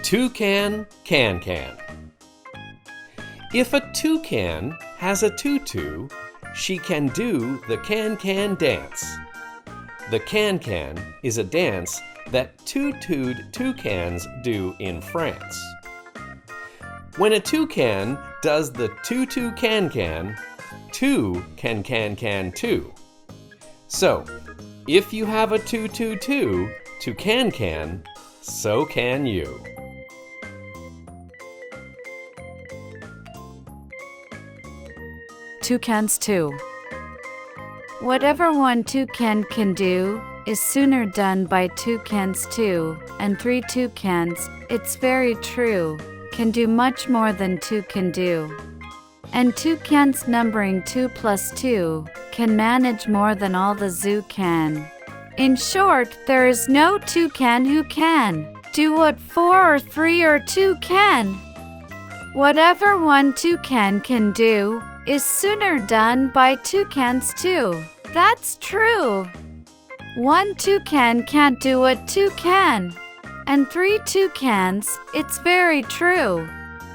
Toucan, can. If a toucan has a tutu, she can do the can dance. The can is a dance that tutued toucans do in France. When a toucan does the tutu can, two can too. So, if you have a tutu to can, so can you. Toucans too. Whatever one toucan can do is sooner done by toucans too, and three toucans, it's very true, can do much more than two can do. And toucans numbering 2 plus 2 can manage more than all the zoo can. In short, there is no toucan who can do what 4 or 3 or 2 can. Whatever one toucan can do is sooner done by toucans too. That's true. One toucan can't do what 2 can. And 3 toucans, it's very true,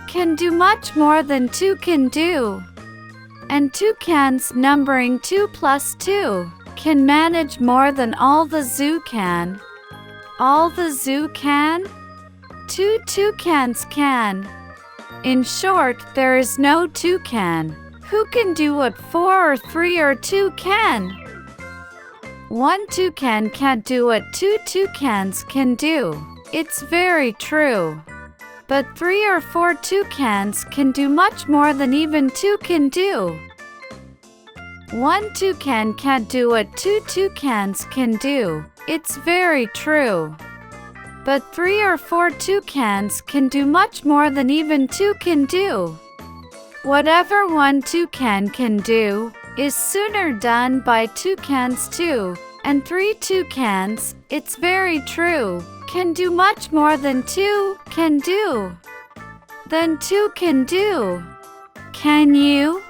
can do much more than 2 can do. And toucans numbering 2 plus 2 can manage more than all the zoo can. All the zoo can? 2 toucans can. In short, there is no toucan who can do what 4 or 3 or 2 can. One toucan can't do what 2 toucans can do. It's very true. But 3 or 4 toucans can do much more than even 2 can do. One toucan can't do what 2 toucans can do. It's very true. But 3 or 4 toucans can do much more than even 2 can do. Whatever one toucan can do is sooner done by toucans too, and 3 toucans, it's very true, can do much more than 2 can do. Than 2 can do. Can you?